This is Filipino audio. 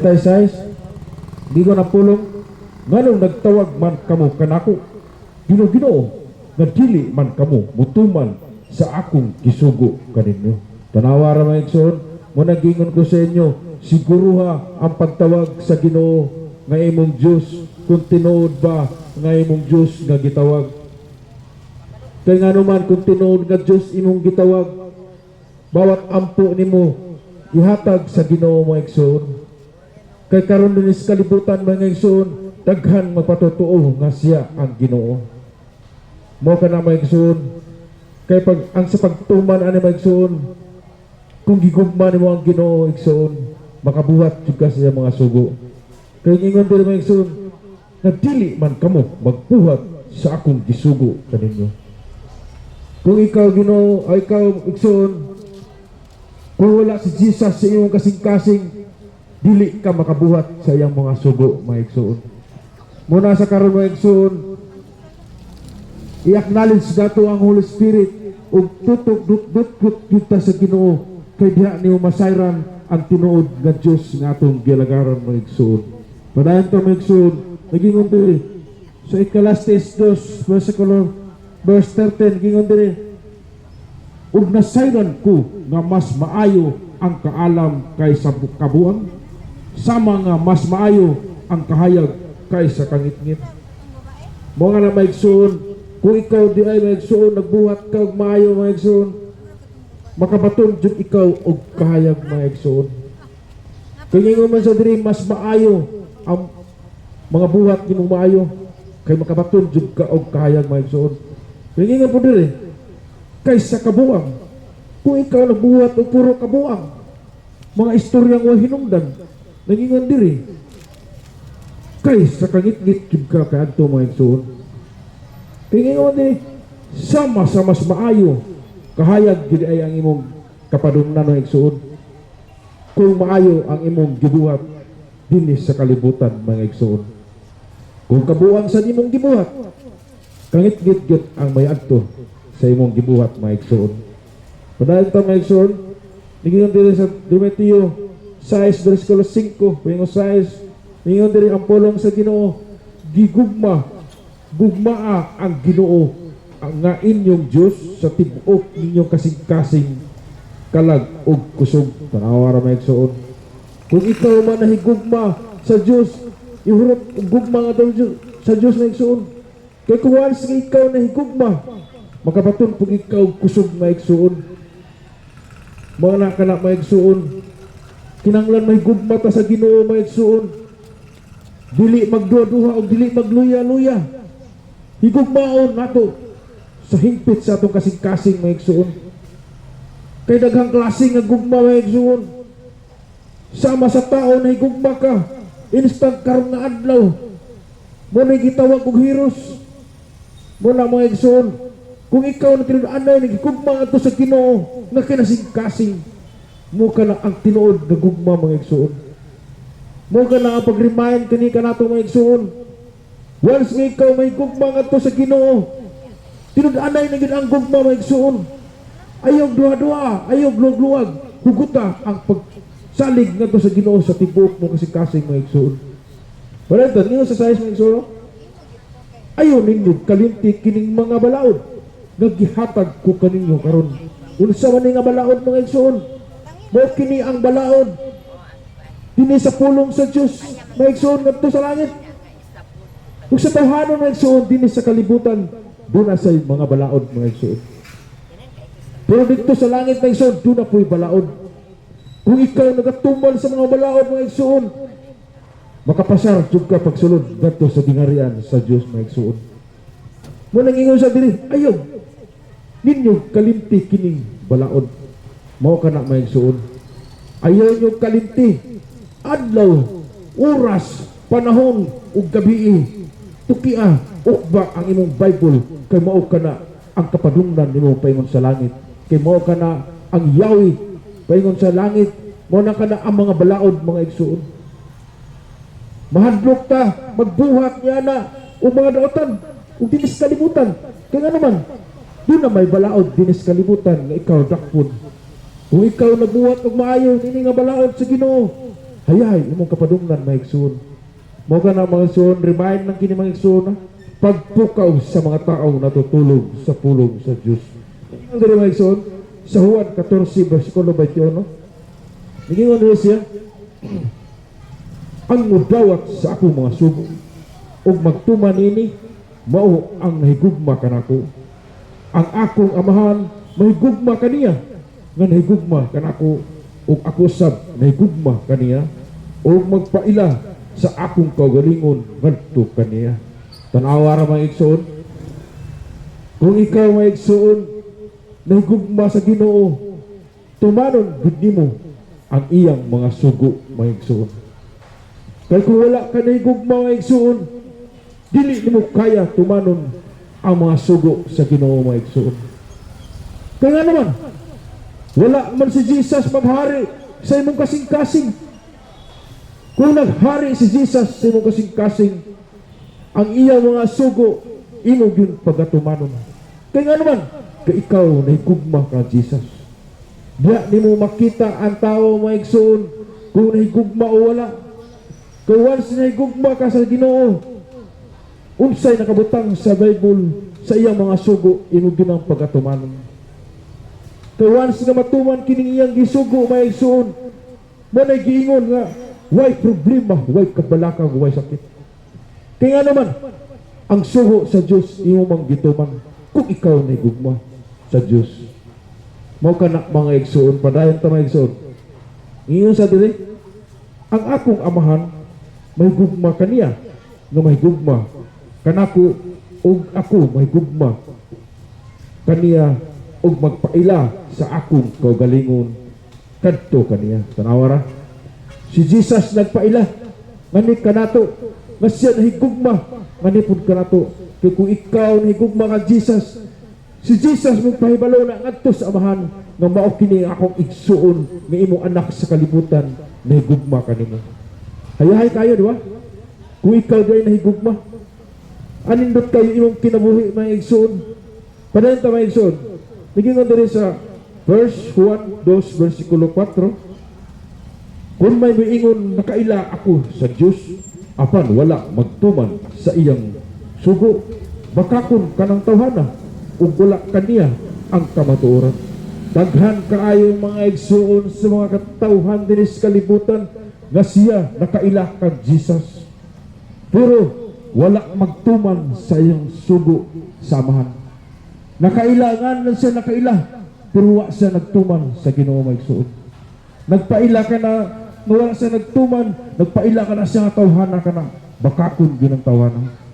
Tay size, di ko napulong, nganong nagtawag man kamo kanako, Ginoo, nga dili man kamo mutuman sa akong gisugo kaninyo. Tanawa ra mga igsoon, mo nagingon ko sa inyo, siguruha ang pagtawag sa Ginoo nga imong Dios, kung tinuod ba nga imong Dios nga gitawag. Kay nga naman kung tinuod nga Dios imong gitawag, bawat ampo nimo ihatag sa Ginoo mga igsoon. Kay karon dinis kalibutan mga igsoon, daghan magpatotoo nga siya ang Ginoo. Mo ka na mga igsoon, kay pag ang sa pagtuman ani mga igsoon, kung gigugma nimo ang Ginoo igsoon, makabuhat jud ka sa mga sugo. Kay ingon diri mga igsoon, nga dili man kamo magbuhat sa akong gisugo kaninyo. Kung ikaw Ginoo, ay ikaw igsoon, kung wala si Jesus sa iyong kasing-kasing, dili ka makabuhat sa iyang mga sugo mga igsoon. Muna sa karon mga igsoon, i-acknowledge dato ang Holy Spirit ug tutok kita sa Ginoo, kay diha niyo masayran ang tinuod nga Dios nga atong gilagaran mga igsoon. Padayon ta mga igsoon, nagingon diri sa Eclesiastes 2 verse 13, gingon diri, ug nasayran ko nga mas maayo ang kaalam kaysa kabuang, sama nga mas maayo ang kahayag kaysa kangitngit. Mo nga na maigsoon, kung ikaw di ay maigsoon, nagbuhat ka og maayo maigsoon, makabaton jud ikaw og kahayag maigsoon. Kaya nga man sa diri, mas maayo ang mga buhat nimo maayo, kay makabaton jud ka og kahayag maigsoon. Kaya nga po diri, kaysa kabuang, kung ikaw nagbuhat og puro kabuang, mga istoryang wa hinungdan, nangingon diri, kaysa kangit-ngit jud ka kaadto mga igsoon. Kaya nga diri, sama sa mas maayo kahayag gid ay ang imong kapadungnan mga igsoon, kung maayo ang imong gibuhat dinhi sa kalibutan mga igsoon. Kung kabuang sa imong gibuhat, kangit-ngit gid ang may adto sa imong gibuhat mga igsoon. Padayon ta mga igsoon, nigingon diri sa Timoteo 6 versikulo 5, pingo 6, nigingon diri ang pulong sa Ginoo, gugmaa ang Ginoo nga inyong Dios sa tibuok ninyong kasing-kasing kalag ug kusog. Tanawa ra mga igsoon, kung ikaw man nahigugma sa Dios, ihurot og gugma nga daw sa Dios mga igsoon. Kay kung once nga ikaw nahigugma, makabaton pag ikaw kusog mga igsoon. Mga nakana mga igsoon, kinanglan may gugma ta sa Ginoo mga igsoon, dili magduha-duha o dili magluya-luya, higugmaon nato sa hingpit sa atong kasing-kasing mga igsoon. Kay daghang klase nga gugma mga igsoon, sama sa tao na higugma ka, instant karon nga adlaw mo na gitawag og heroes. Muna mga igsoon, kung ikaw na tinuod-anay nagigugma ato sa Ginoo nga kinasing-kasing, mo ka na ang tinuod na gugma mga igsoon. Mo ka na ang pag-remind kani ka nato mga igsoon, once nga ikaw may gugma ato sa Ginoo, tinuod-anay na gid ang gugma mga igsoon. Ayaw duha-duha, ayaw luwag-luwag, huguta ang pagsalig ngadto sa Ginoo sa tibuok mo kasing-kasing mga igsoon. Wala ito, niyo sa size mga igsoon, ayaw ninyo kalimti kining mga balaod nga gihatag ko kaninyo karon. Unsa man nga balaod mga igsoon, mo kini ang balaod dinhi sa pulong sa Dios mga igsoon ngadto sa langit. Ug sa tawhanon mga igsoon dinhi sa kalibutan, doon na sa mga balaod mga igsoon. Pero dito sa langit mga igsoon, doon na po'y balaod. Kung ikaw nagatumbal sa mga balaod mga igsoon, makapasar jud ka pagsulod ngadto sa gingharian sa Dios mga igsoon. Mo nangingon sa diri, ayaw ninyo kalimti kining balaod. Mao kana mga igsoon, ayaw nyo kalimti adlaw, oras, panahon ug gabi, tukia, ukba ang imong Bible, kay mao kana ang kapadungnan nimo paingon sa langit. Kay mao kana ang Yahweh paingon sa langit. Mao na kana ang mga balaod mga igsoon. Mahadlok ta, magbuhat niya na o mga daotan o dinis kalibutan. Kaya nga naman, doon na may balaod dinis kalibutan nga ikaw dakpon. Kung ikaw nagbuhat og maayo nini nga balaod sa Ginoo, Hayay imong kapadungnan maigsoon. Mo ka na mga igsoon, remind ng kini mga igsoon pagpukaw sa mga tao natutulog sa pulong sa Dios. Ang diri mga igsoon sa Juan 14 versikulo 21. Nigingon niya siya, ang mudawat sa akong mga sugo ug magtuman ini mao ang nahigugma kanako. Ang akong amahan mahigugma kaniya nga nahigugma kanako ug ako sab nahigugma kaniya ug magpaila sa akong kaugalingon ngadto kaniya. Tanawa ra mga igsoon, kung ikaw mga igsoon nahigugma sa Ginoo, tumanon gud nimo ang iyang mga sugo mga igsoon. Kaya kung wala ka nahigugma mga igsoon, dili nimo kaya tumanon ang mga sugo sa Ginoo mga igsoon. Kaya nga naman, wala man si Jesus maghari sa imong kasing-kasing. Kung naghari si Jesus sa imong kasing-kasing, ang iyang mga sugo imo gyud pagatumanon. Kaya nga naman, kaya ikaw nahigugma ka Jesus. Diya nimo makita ang tao mga igsoon kung nahigugma o wala. Kung once nahigugma ka sa Ginoo, unsay nakabutang sa Bible sa iyang mga sugo imo ginang pagatumanon. Kung once nga matuman kining iyang gisugo mga igsoon, mo na giingon nga way problema, way kabalakang, way sakit. Kaya nga naman, ang sugo sa Dios imo mang gituman kung ikaw nahigugma sa Dios. Mao kana mga igsoon, padayon ta mga igsoon. Ingon sa diri, ang akong amahan mahigugma kaniya nga mahigugma kanako ug ako mahigugma kaniya ug magpaila sa akong kaugalingon kadto kaniya. Tanawa ra, si Jesus nagpaila ngani kanato nga siya nahigugma ngani pud kanato. Kay kung ikaw nahigugma ka Jesus, si Jesus magpahibalo na ngadto sa amahan nga mao kini akong igsuon nga imong anak sa kalibutan nahigugma kanimo. Hayahay kayo, di ba? Kung ikaw diay nahigugma, anindot kayo imong kinabuhi mga igsoon. Padayon ta mga igsoon, nagingon diri sa verse 1, 2, versikulo 4, kung may miingon nakaila ako sa Dios, apan wala magtuman sa iyang sugo, bakakon kanang tawhana ug wala kaniya ang kamatuoran. Daghan kaayo mga igsoon sa mga katawhan dinhi sa kalibutan nga siya nakaila kag Jesus, pero wala magtuman sa iyang sugo samahan. Nakailangan lang siya nakaila, pero wala siya nagtuman sa Ginoo mga igsoon. Nagpaila ka na, wala siya nagtuman, nagpaila ka na siya nga tawhana ka na, bakakon ginang tawhana.